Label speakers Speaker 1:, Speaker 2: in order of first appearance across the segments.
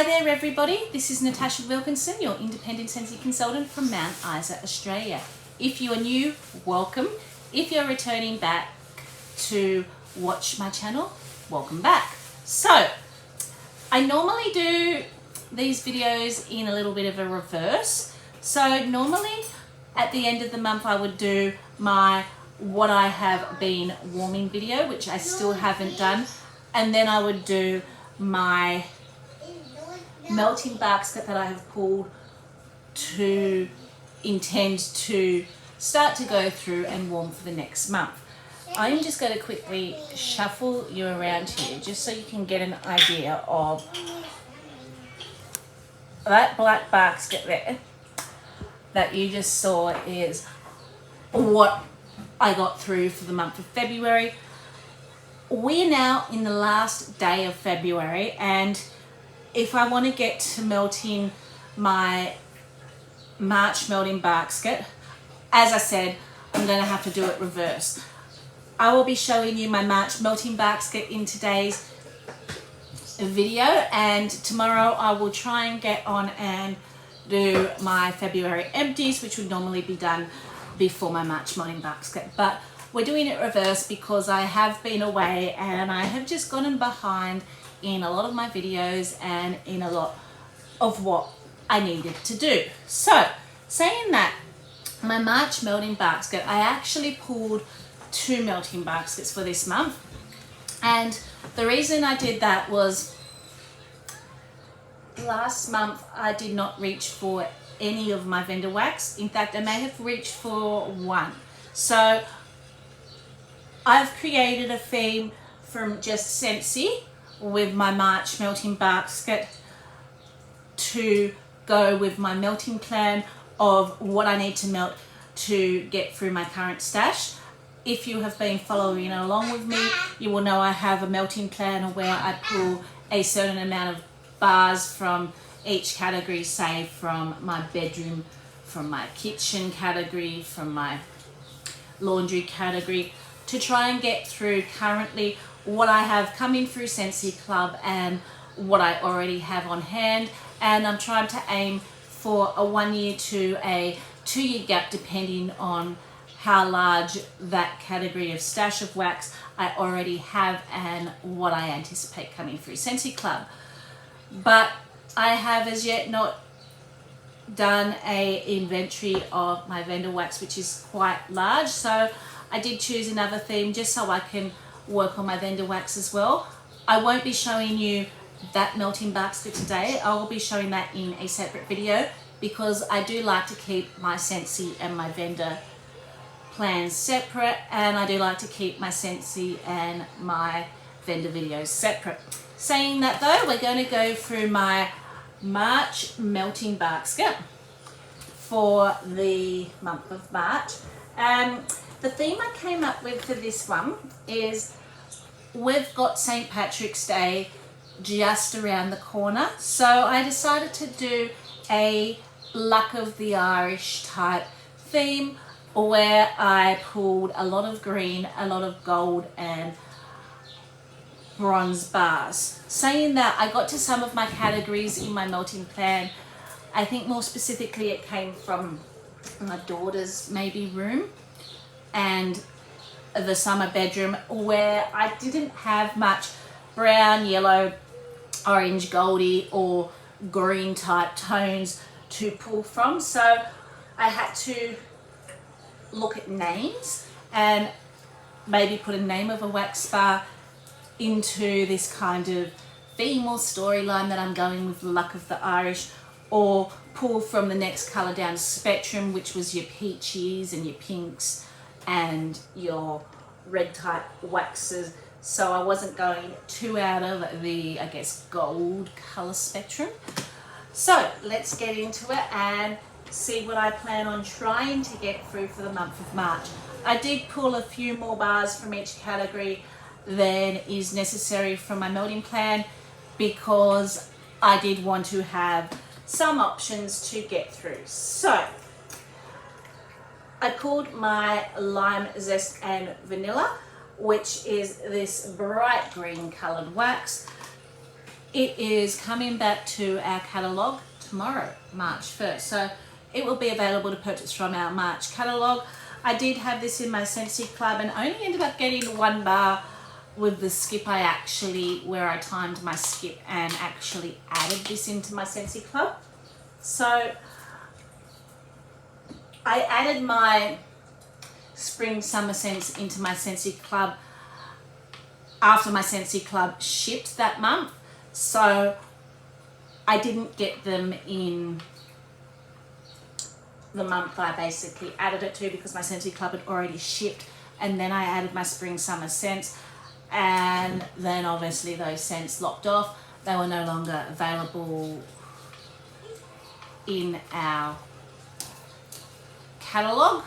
Speaker 1: Hi there everybody, this is Natasha Wilkinson, your Independent Sensei Consultant from Mount Isa, Australia. If you are new, welcome. If you're returning back to watch my channel, welcome back. So, I normally do these videos in a little bit of a reverse. So normally at the end of the month I would do my what I have been warming video, which I still haven't done, and then I would do my melting basket that I have pulled to intend to start to go through and warm for the next month. I'm just going to quickly shuffle you around here just so you can get an idea of that black basket there that you just saw is what I got through for the month of February. We're now in the last day of February, and if I want to get to melting my March melting basket, as I said, I'm going to have to do it reverse. I will be showing you my March melting basket in today's video, and tomorrow I will try and get on and do my February empties, which would normally be done before my March melting basket. But we're doing it reverse because I have been away and I have just gotten behind in a lot of my videos and in a lot of what I needed to do. So, saying that, my March melting basket, I actually pulled 2 melting baskets for this month. And the reason I did that was last month I did not reach for any of my vendor wax. In fact, I may have reached for one. So I've created a theme from just Scentsy with my March melting basket to go with my melting plan of what I need to melt to get through my current stash. If you have been following along with me, you will know I have a melting plan where I pull a certain amount of bars from each category, say from my bedroom, from my kitchen category, from my laundry category, to try and get through currently what I have coming through Scentsy Club and what I already have on hand. And I'm trying to aim for a 1 year to a 2 year gap depending on how large that category of stash of wax I already have and what I anticipate coming through Scentsy Club. But I have as yet not done a inventory of my vendor wax, which is quite large, so I did choose another theme just so I can work on my vendor wax as well. I won't be showing you that melting basket today. I will be showing that in a separate video because I do like to keep my Scentsy and my vendor plans separate, and I do like to keep my Scentsy and my vendor videos separate. Saying that though, we're going to go through my March melting basket for the month of March. The theme I came up with for this one is we've got St. Patrick's Day just around the corner, so I decided to do a Luck of the Irish type theme where I pulled a lot of green, a lot of gold and bronze bars. Saying that, I got to some of my categories in my melting plan. I think more specifically it came from my daughter's maybe room and the summer bedroom, where I didn't have much brown, yellow, orange, goldy or green type tones to pull from. So I had to look at names and maybe put a name of a wax bar into this kind of theme or storyline that I'm going with Luck of the Irish, or pull from the next colour down spectrum, which was your peaches and your pinks and your red type waxes. So I wasn't going too out of the, I guess, gold colour spectrum. So let's get into it and see what I plan on trying to get through for the month of March. I did pull a few more bars from each category than is necessary from my melting plan because I did want to have some options to get through. So I called my Lime Zest and Vanilla, which is this bright green coloured wax. it is coming back to our catalogue tomorrow, March 1st. So it will be available to purchase from our March catalogue. I did have this in my Scentsy Club and only ended up getting one bar with the skip where I timed my skip and actually added this into my Scentsy Club. So I added my spring summer scents into my Scentsy Club after my Scentsy Club shipped that month. So I didn't get them in the month I basically added it to, because my Scentsy Club had already shipped, and then I added my spring summer scents, and then obviously those scents locked off. They were no longer available in our catalogue.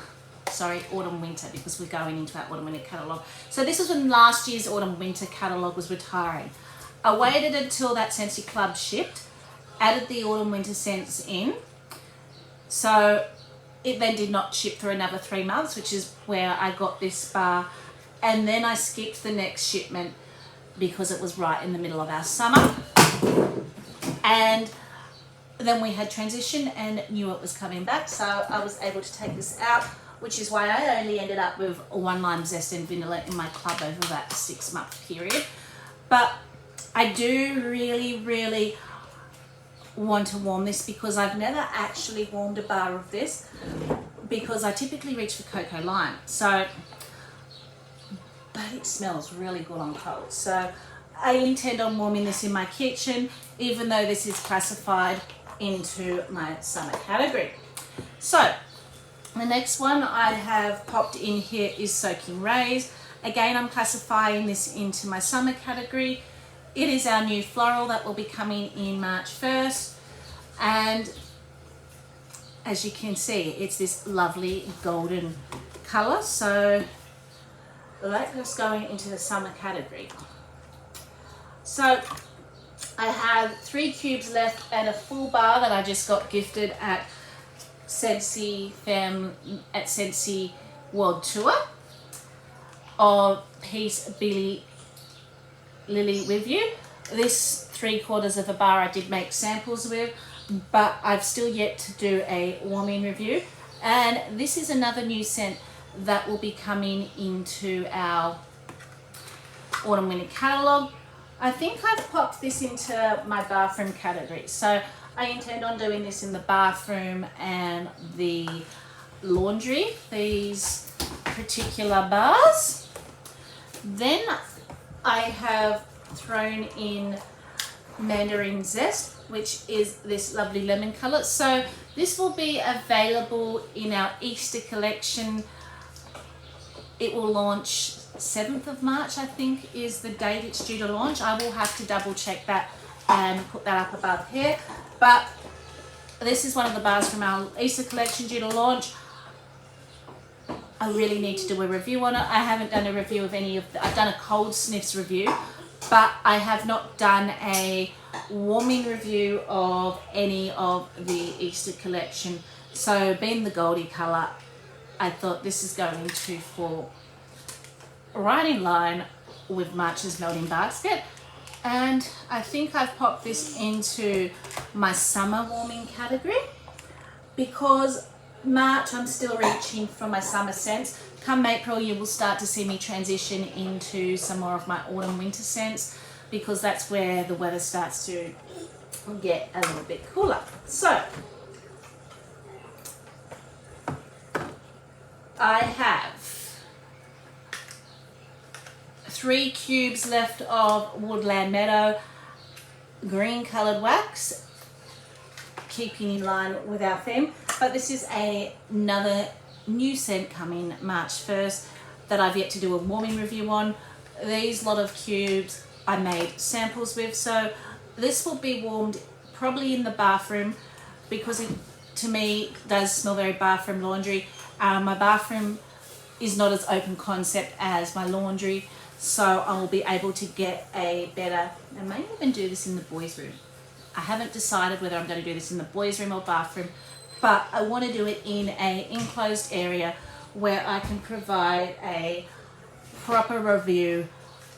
Speaker 1: Sorry, autumn winter, because we're going into our autumn winter catalogue. So this is when last year's autumn winter catalogue was retiring. I waited until that Scentsy Club shipped, added the autumn winter scents in. So it then did not ship for another 3 months, which is where I got this bar. And then I skipped the next shipment because it was right in the middle of our summer. And then we had transition and knew it was coming back. So I was able to take this out, which is why I only ended up with 1 lime zest and vanilla in my club over that 6-month period. But I do really want to warm this, because I've never actually warmed a bar of this, because I typically reach for cocoa lime. So, but it smells really good on cold. So I intend on warming this in my kitchen, even though this is classified into my summer category. So the next one I have popped in here is Soaking Rays. Again, I'm classifying this into my summer category. It is our new floral that will be coming in March 1st. And as you can see, it's this lovely golden colour. So that's going into the summer category. So I have 3 cubes left and a full bar that I just got gifted at Scentsy World Tour of Peace Billy Lily With You. This 3/4 of a bar I did make samples with, but I've still yet to do a warming review. And this is another new scent that will be coming into our autumn winter catalogue. I think I've popped this into my bathroom category. So I intend on doing this in the bathroom and the laundry, these particular bars. Then I have thrown in Mandarin Zest, which is this lovely lemon colour. So this will be available in our Easter collection. It will launch 7th of March, I think, is the date it's due to launch. I will have to double check that and put that up above here. But this is one of the bars from our Easter collection due to launch. I really need to do a review on it. I haven't done a review of any of I've done a cold sniffs review, but I have not done a warming review of any of the Easter collection. So being the goldy colour, I thought this is going to fall right in line with March's Melting Basket. And I think I've popped this into my summer warming category, because March I'm still reaching for my summer scents. Come April you will start to see me transition into some more of my autumn winter scents, because that's where the weather starts to get a little bit cooler. So I have 3 cubes left of Woodland Meadow green coloured wax, keeping in line with our theme. But this is another new scent coming March 1st that I've yet to do a warming review on. These lot of cubes I made samples with, so this will be warmed probably in the bathroom, because it to me does smell very bathroom laundry. My bathroom is not as open concept as my laundry, so I will be able to get a better, I may even do this in the boys' room. I haven't decided whether I'm going to do this in the boys' room or bathroom, but I want to do it in an enclosed area where I can provide a proper review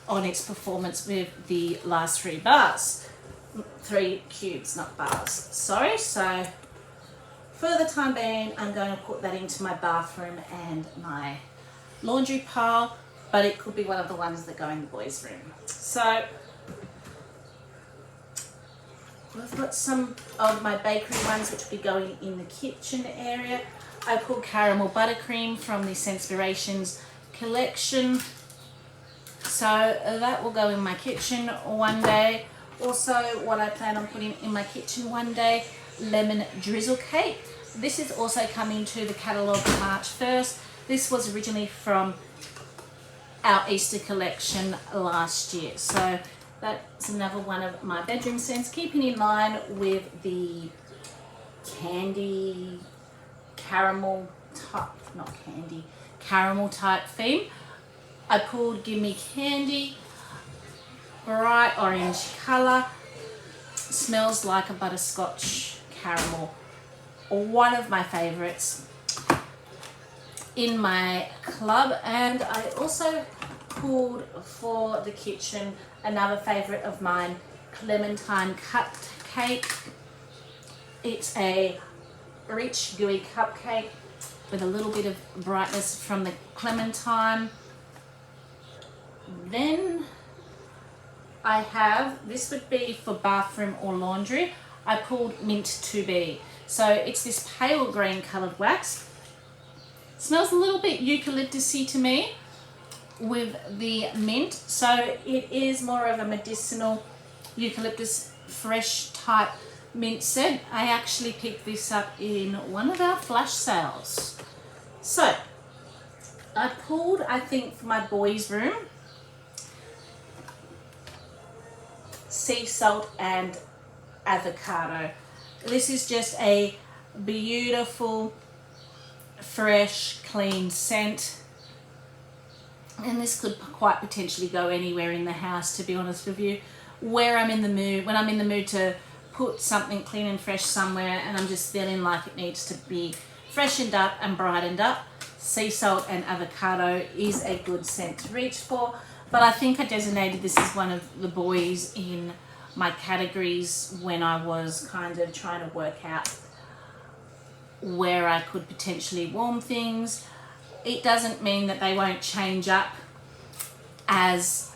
Speaker 1: on its performance with the last 3 bars. 3 cubes, not bars. Sorry, so for the time being, I'm going to put that into my bathroom and my laundry pile, but it could be one of the ones that go in the boys' room. So I've got some of my bakery ones which will be going in the kitchen area. I pulled caramel buttercream from the Senspirations collection. So that will go in my kitchen one day. Also, what I plan on putting in my kitchen one day, lemon drizzle cake. This is also coming to the catalogue March 1st. This was originally from our Easter collection last year. So that's another one of my bedroom scents, keeping in line with the candy, caramel type, not candy, caramel type theme. I pulled Gimme Candy, bright orange colour, smells like a butterscotch caramel, one of my favourites in my club. And I also pulled for the kitchen another favourite of mine, Clementine Cupcake. It's a rich gooey cupcake with a little bit of brightness from the clementine. Then I have, this would be for bathroom or laundry, I pulled Mint 2B. So it's this pale green coloured wax. Smells a little bit eucalyptusy to me with the mint. So it is more of a medicinal eucalyptus fresh type mint scent. I actually picked this up in one of our flash sales. So I pulled, I think for my boys' room, sea salt and avocado. This is just a beautiful, fresh, clean scent. And this could quite potentially go anywhere in the house, to be honest with you. Where I'm in the mood, when I'm in the mood to put something clean and fresh somewhere and I'm just feeling like it needs to be freshened up and brightened up, sea salt and avocado is a good scent to reach for. But I think I designated this as one of the boys in my categories when I was kind of trying to work out where I could potentially warm things. It doesn't mean that they won't change up as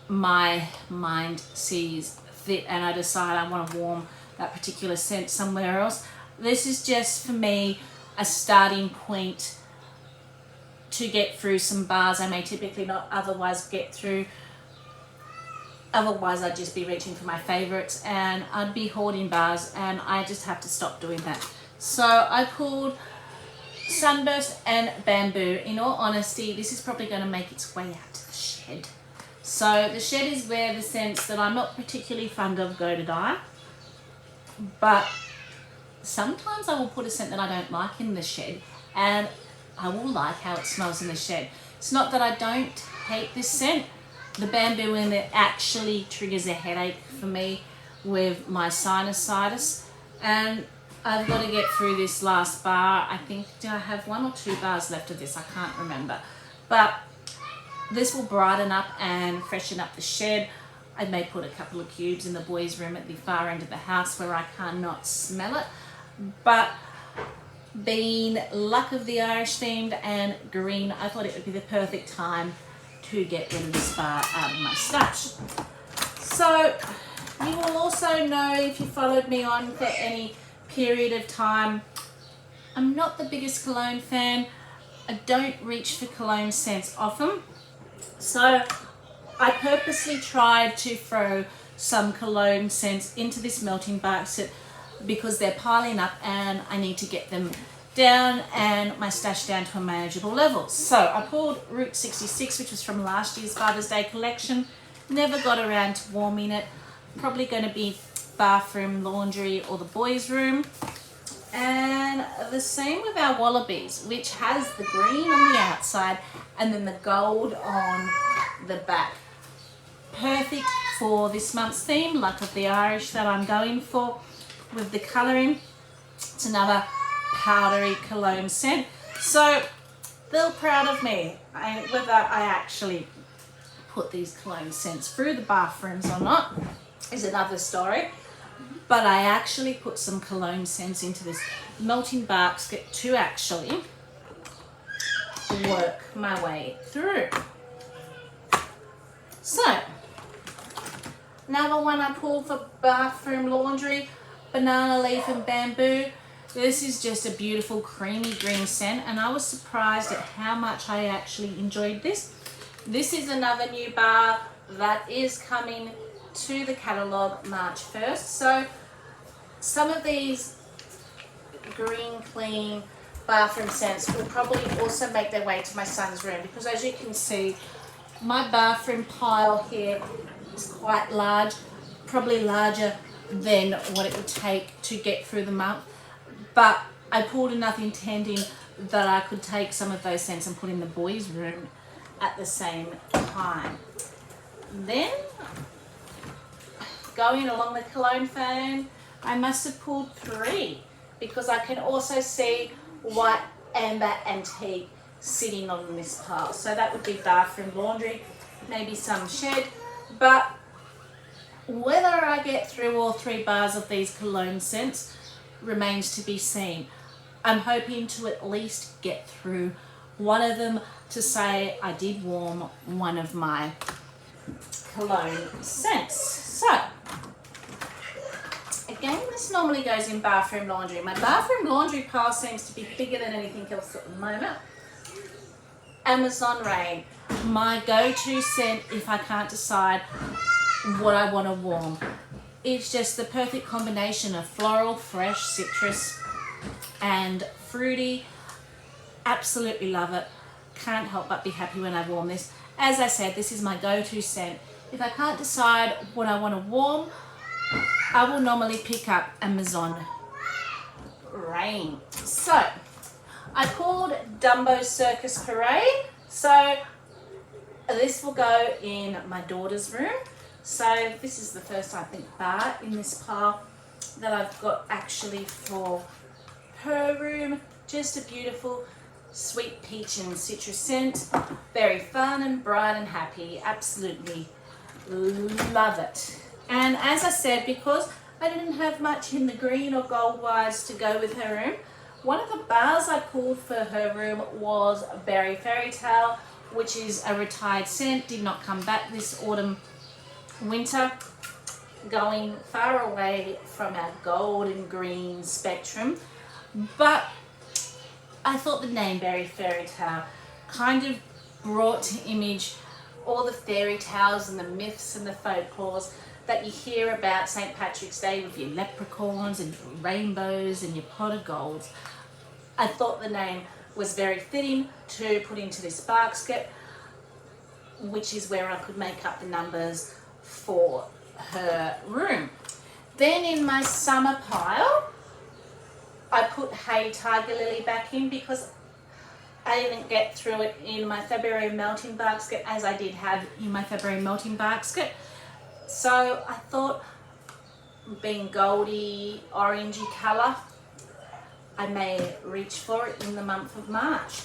Speaker 1: my mind sees fit and I decide I want to warm that particular scent somewhere else. This is just for me a starting point to get through some bars I may typically not otherwise get through. Otherwise I'd just be reaching for my favorites and I'd be hoarding bars, and I just have to stop doing that. So I pulled Sunburst and Bamboo. In all honesty, this is probably going to make its way out to the shed. So the shed is where the scents that I'm not particularly fond of go to die. But sometimes I will put a scent that I don't like in the shed and I will like how it smells in the shed. It's not that I don't hate this scent. The bamboo in it actually triggers a headache for me with my sinusitis. And I've got to get through this last bar. I think, do I have 1 or 2 bars left of this? I can't remember. But this will brighten up and freshen up the shed. I may put a couple of cubes in the boys' room at the far end of the house where I cannot smell it. But being luck of the Irish themed and green, I thought it would be the perfect time to get rid of this bar out of my stash. So you will also know, if you followed me on for any period of time, I'm not the biggest cologne fan. I don't reach for cologne scents often. So I purposely tried to throw some cologne scents into this melting basket because they're piling up and I need to get them down and my stash down to a manageable level. So I pulled Route 66, which was from last year's Father's Day collection. Never got around to warming it. Probably going to be bathroom, laundry, or the boys' room. And the same with our Wallabies, which has the green on the outside and then the gold on the back. Perfect for this month's theme, Luck of the Irish, that I'm going for with the colouring. It's another powdery cologne scent. So they're proud of me. Whether I actually put these cologne scents through the bathrooms or not is another story. but I actually put some cologne scents into this melting basket to actually work my way through. So, another one I pulled for bathroom laundry, banana leaf and bamboo. This is just a beautiful creamy green scent, and I was surprised at how much I actually enjoyed this. This is another new bar that is coming to the catalogue March 1st. So some of these green clean bathroom scents will probably also make their way to my son's room, because as you can see, my bathroom pile here is quite large, probably larger than what it would take to get through the month. But I pulled enough intending that I could take some of those scents and put in the boys' room at the same time. Then, going along the cologne fan, I must have pulled 3, because I can also see white, amber and teak sitting on this pile. So that would be bathroom laundry, maybe some shed. But whether I get through all 3 bars of these cologne scents remains to be seen. I'm hoping to at least get through one of them to say I did warm one of my cologne scents. So, again, this normally goes in bathroom laundry. My bathroom laundry pile seems to be bigger than anything else at the moment. Amazon Rain, my go-to scent if I can't decide what I want to warm. It's just the perfect combination of floral, fresh, citrus and fruity. Absolutely love it. Can't help but be happy when I warm this. As I said, this is my go-to scent. If I can't decide what I want to warm, I will normally pick up Amazon Rain. So, I called Dumbo Circus Parade. So, this will go in my daughter's room. So, this is the first, I think, bar in this pile that I've got actually for her room. Just a beautiful sweet peach and citrus scent. Very fun and bright and happy. Absolutely love it. And as I said, because I didn't have much in the green or gold wise to go with her room, one of the bars I pulled for her room was Berry Fairy Tale, which is a retired scent. Did not come back this autumn, winter, going far away from our gold and green spectrum. But I thought the name Berry Fairy Tale kind of brought to image all the fairy tales and the myths and the folklores that you hear about St. Patrick's Day with your leprechauns and your rainbows and your pot of golds. I thought the name was very fitting to put into this basket, which is where I could make up the numbers for her room. Then in my summer pile, I put Hey Tiger Lily back in, because I didn't get through it in my February melting basket as I did have in my February melting basket. So I thought, being goldy, orangey colour, I may reach for it in the month of March.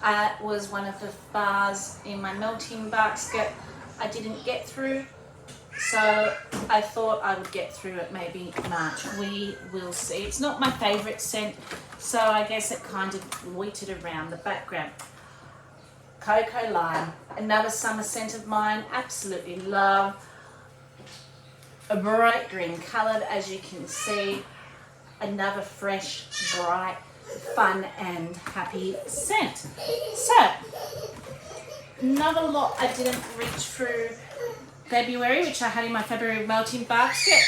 Speaker 1: It was one of the bars in my melting basket I didn't get through, so I thought I would get through it maybe March. We will see. It's not my favourite scent, so I guess it kind of loitered around the background. Cocoa Lime, another summer scent of mine, absolutely love. A bright green coloured, as you can see. Another fresh, bright, fun and happy scent. So, another lot I didn't reach through February, which I had in my February melting basket,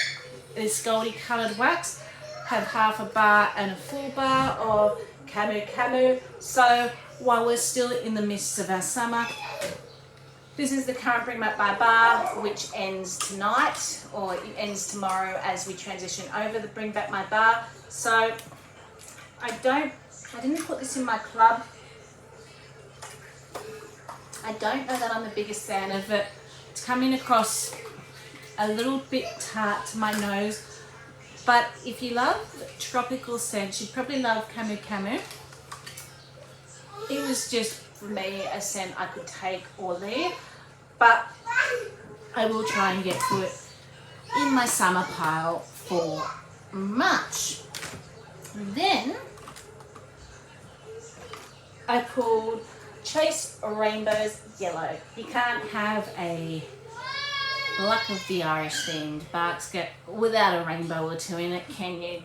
Speaker 1: is Goldie Coloured Wax. Have half a bar and a full bar of Camu Camu. So, while we're still in the midst of our summer, this is the current Bring Back My Bar, which ends tonight, or it ends tomorrow as we transition over the Bring Back My Bar. So I didn't put this in my club. I don't know that I'm the biggest fan of it. It's coming across a little bit tart to my nose. But if you love tropical scents, you'd probably love Camu Camu. It was just, for me, a scent I could take or leave. But I will try and get through it in my summer pile for March. Then I pulled Chase Rainbows Yellow. You can't have a Luck of the Irish themed basket without a rainbow or two in it, can you?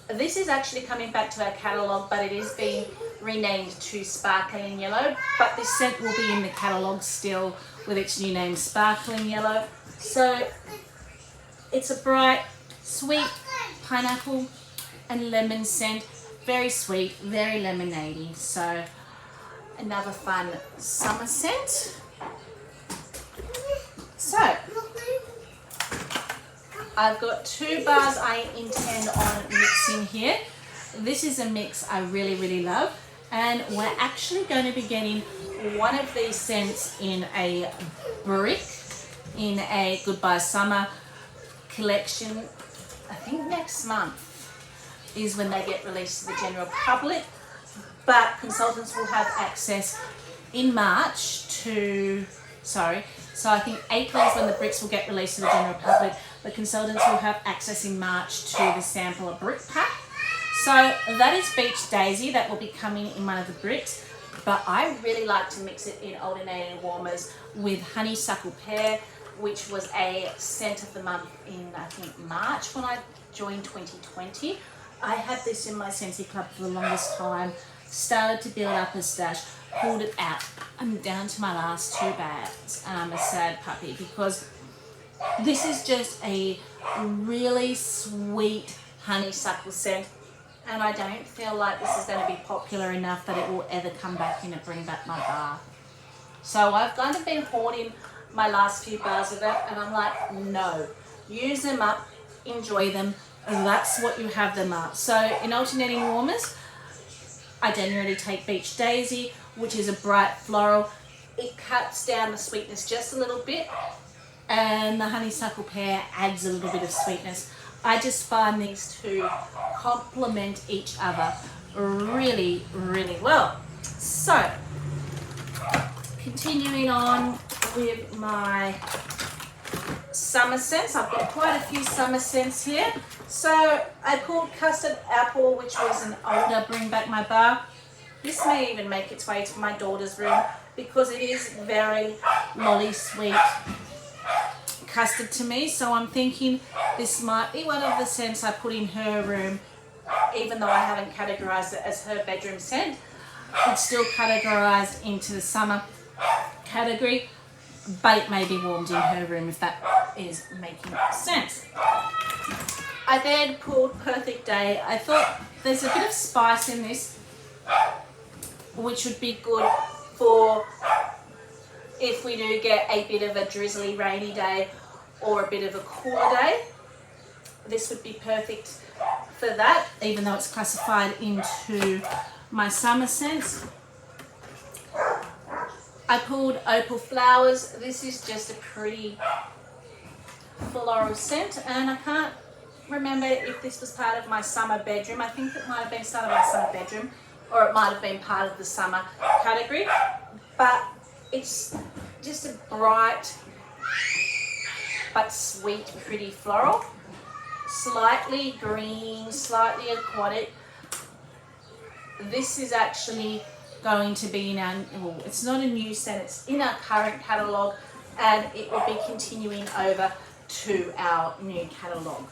Speaker 1: This is actually coming back to our catalogue, but it is being renamed to Sparkling Yellow. But this scent will be in the catalogue still with its new name, Sparkling Yellow. So it's a bright, sweet pineapple and lemon scent. Very sweet, very lemonade-y. So another fun summer scent. So I've got 2 bars I intend on mixing here. This is a mix I really love, and we're actually going to be getting one of these scents in a brick in a Goodbye Summer collection. I think next month is when they get released to the general public, but consultants will have access in March to, so I think April is when the bricks will get released to the general public. The consultants will have access in March to the sampler brick pack. So that is Beach Daisy, that will be coming in one of the bricks, but I really like to mix it in Alternating Warmers with Honeysuckle Pear, which was a scent of the month in, I think, March when I joined 2020. I had this in my Scentsy Club for the longest time, started to build up a stash, pulled it out. I'm down to my last 2 bags, and I'm a sad puppy because this is just a really sweet honeysuckle scent, and I don't feel like this is going to be popular enough that it will ever come back in and bring back my bar. So I've kind of been hoarding my last few bars of it, and I'm like, no, use them up, enjoy them, and that's what you have them up. So in Alternating Warmers, I generally take Beach Daisy, which is a bright floral. It cuts down the sweetness just a little bit, and the Honeysuckle Pear adds a little bit of sweetness. I just find these two complement each other really well. So continuing on with my summer scents, I've got quite a few summer scents here. So I pulled Custard Apple, which was an older Bring Back My Bar. This may even make its way to my daughter's room because it is very lolly sweet custard to me. So I'm thinking this might be one of the scents I put in her room, even though I haven't categorized it as her bedroom scent. It's still categorized into the summer category, but it may be warmed in her room, if that is making sense. I then pulled Perfect Day. I thought there's a bit of spice in this, which would be good for if we do get a bit of a drizzly rainy day or a bit of a cooler day. This would be perfect for that, even though it's classified into my summer scents. I pulled Opal Flowers. This is just a pretty floral scent, and I can't remember if this was part of my summer bedroom. I think it might have been part of my summer bedroom, or it might have been part of the summer category, but it's just a bright but sweet, pretty floral. Slightly green, slightly aquatic. This is actually going to be in our, well, it's not a new scent, it's in our current catalogue, and it will be continuing over to our new catalogue.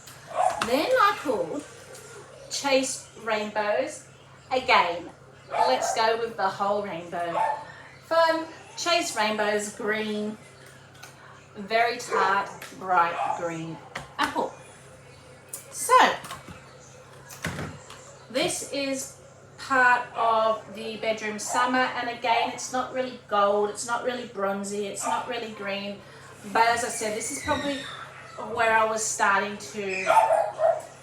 Speaker 1: Then I pulled Chase Rainbows. Again, let's go with the whole rainbow. Fun, Chase Rainbows, green, very tart, bright green apple. So, this is part of the bedroom summer, and again, it's not really gold, it's not really bronzy, it's not really green, but as I said, this is probably where I was starting to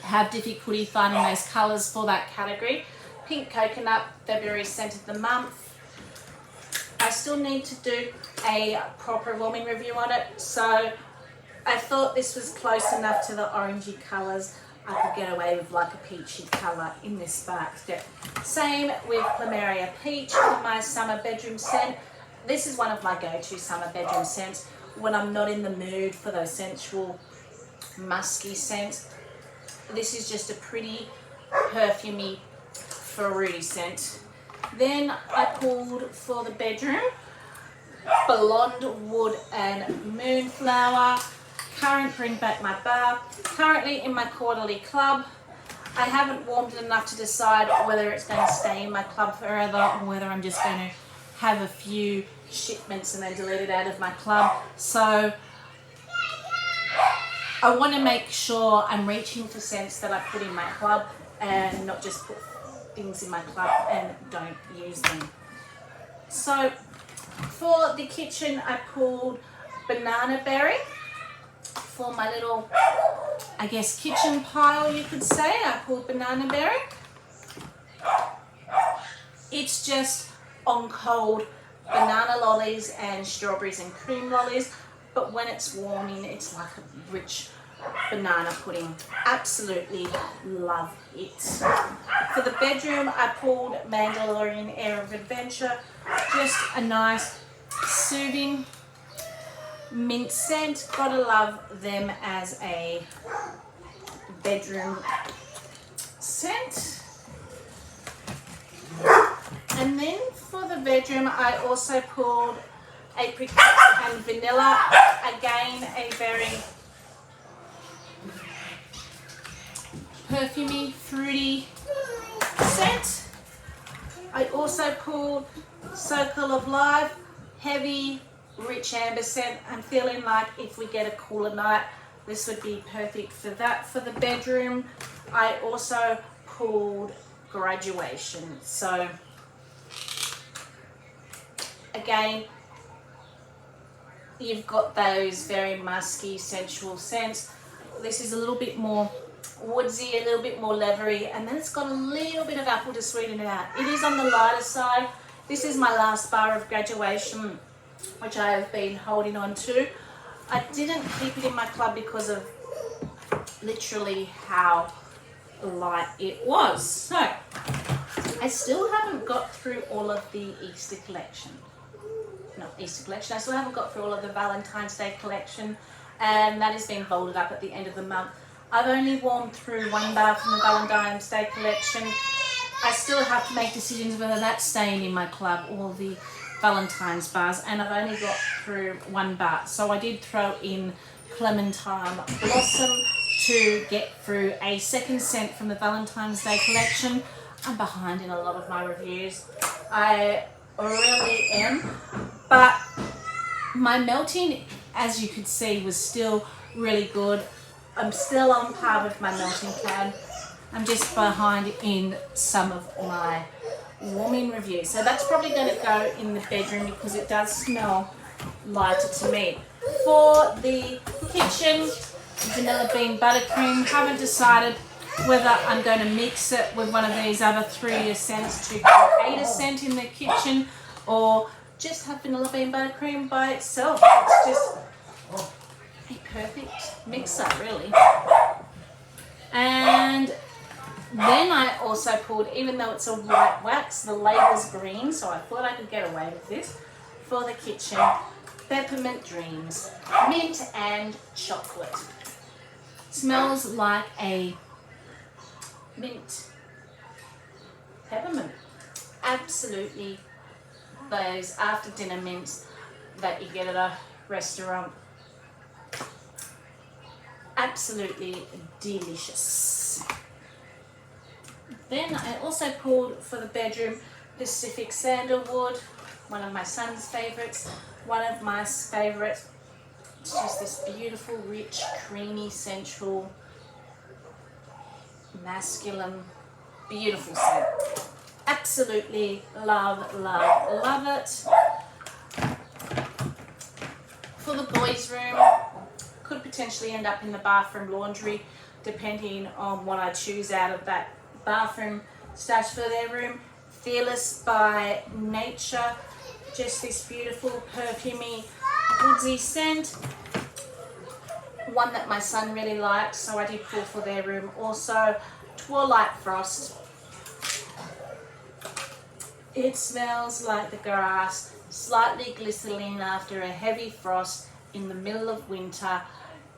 Speaker 1: have difficulty finding those colours for that category. Pink Coconut, February scent of the month. I still need to do a proper warming review on it, so I thought this was close enough to the orangey colours. I could get away with like a peachy colour in this basket. Same with Plumeria Peach for my summer bedroom scent. This is one of my go-to summer bedroom scents when I'm not in the mood for those sensual musky scents. this is just a pretty perfumey, fruity scent. Then I pulled for the bedroom Blonde Wood and Moonflower. Current Bring Back My Bar. Currently in my quarterly club. I haven't warmed it enough to decide whether it's going to stay in my club forever or whether I'm just going to have a few shipments and then delete it out of my club. So I want to make sure I'm reaching for scents that I put in my club and not just put things in my club and don't use them. So for the kitchen, I pulled Banana Berry for my little, I guess, kitchen pile, you could say. I pulled Banana Berry. It's just on cold banana lollies and strawberries and cream lollies, but when it's warming, it's like a rich banana pudding. Absolutely love it. For the bedroom, I pulled Mandalorian Air of Adventure. Just a nice, soothing mint scent. Gotta love them as a bedroom scent. And then for the bedroom, I also pulled Apricot and Vanilla. Again, a very perfumey, fruity scent. I also pulled Circle of Life, heavy, rich amber scent. I'm feeling like if we get a cooler night, this would be perfect for that. For the bedroom, I also pulled Graduation. So again, you've got those very musky, sensual scents. This is a little bit more woodsy, a little bit more leathery, and then it's got a little bit of apple to sweeten it out. It is on the lighter side. This is my last bar of Graduation, which I have been holding on to. I didn't keep it in my club because of literally how light it was. So I still haven't got through all of the Easter collection. Not Easter collection. I still haven't got through all of the Valentine's Day collection, and that is being folded up at the end of the month. I've only warmed through one bar from the Valentine's Day collection. I still have to make decisions whether that's staying in my club or the Valentine's bars, and I've only got through one bar. So I did throw in Clementine Blossom to get through a second scent from the Valentine's Day collection. I'm behind in a lot of my reviews. I really am. But my melting, as you could see, was still really good. I'm still on par with my melting cloud. I'm just behind in some of my warming reviews. So that's probably going to go in the bedroom because it does smell lighter to me. For the kitchen, Vanilla Bean Buttercream. Haven't decided whether I'm going to mix it with one of these other 3 scents to create a scent in the kitchen, or just have Vanilla Bean Buttercream by itself. It's just a perfect mixer, really. And then I also pulled, even though it's a white wax, the label's green, so I thought I could get away with this. For the kitchen, Peppermint Dreams, mint and chocolate. Smells like a mint peppermint. Absolutely those after dinner mints that you get at a restaurant. Absolutely delicious. Then I also pulled for the bedroom Pacific Sandalwood, one of my son's favorites, one of my favorites. It's just this beautiful, rich, creamy, sensual, masculine, beautiful scent. Absolutely love, love, love it. For the boys' room, could potentially end up in the bathroom laundry, depending on what I choose out of that bathroom stash for their room. Fearless by Nature, just this beautiful, perfumey, woodsy scent. One that my son really likes, so I did pull for their room. Also, Twilight Frost. It smells like the grass, slightly glistening after a heavy frost in the middle of winter.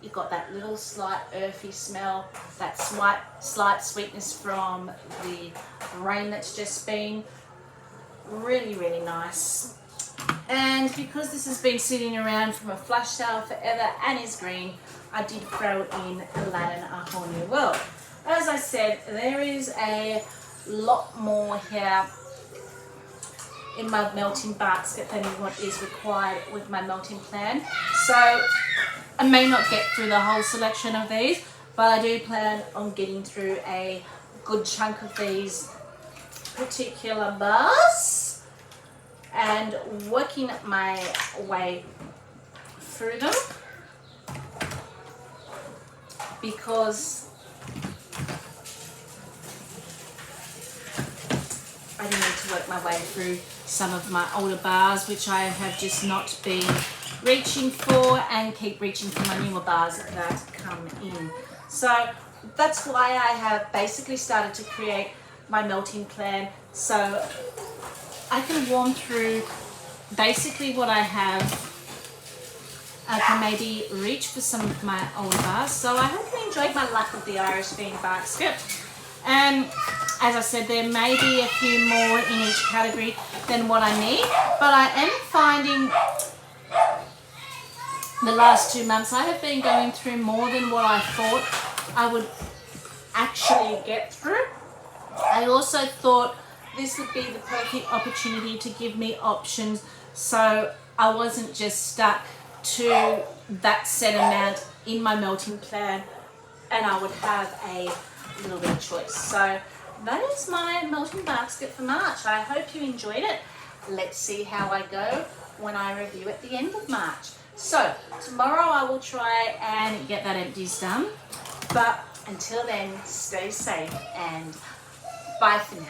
Speaker 1: You've got that little slight earthy smell, that slight sweetness from the rain that's just been. Really, really nice. And because this has been sitting around from a flush sale forever and is green, I did throw in Aladdin: A Whole New World. As I said, there is a lot more here in my melting basket than what is required with my melting plan. So I may not get through the whole selection of these, but I do plan on getting through a good chunk of these particular bars and working my way through them, because I do need to work my way through some of my older bars which I have just not been reaching for, and keep reaching for my newer bars that come in. So that's why I have basically started to create my melting plan, so I can warm through basically what I have. I can maybe reach for some of my older bars. So I hope you enjoyed my luck with the Irish Bean basket. And as I said, there may be a few more in each category than what I need, but I am finding the last 2 months I have been going through more than what I thought I would actually get through. I also thought this would be the perfect opportunity to give me options, so I wasn't just stuck to that set amount in my melting plan, and I would have a little bit of choice. So that is my melting basket for March. I hope you enjoyed it. Let's see how I go when I review at the end of March. So tomorrow I will try and get that empties done, but until then, stay safe and bye for now.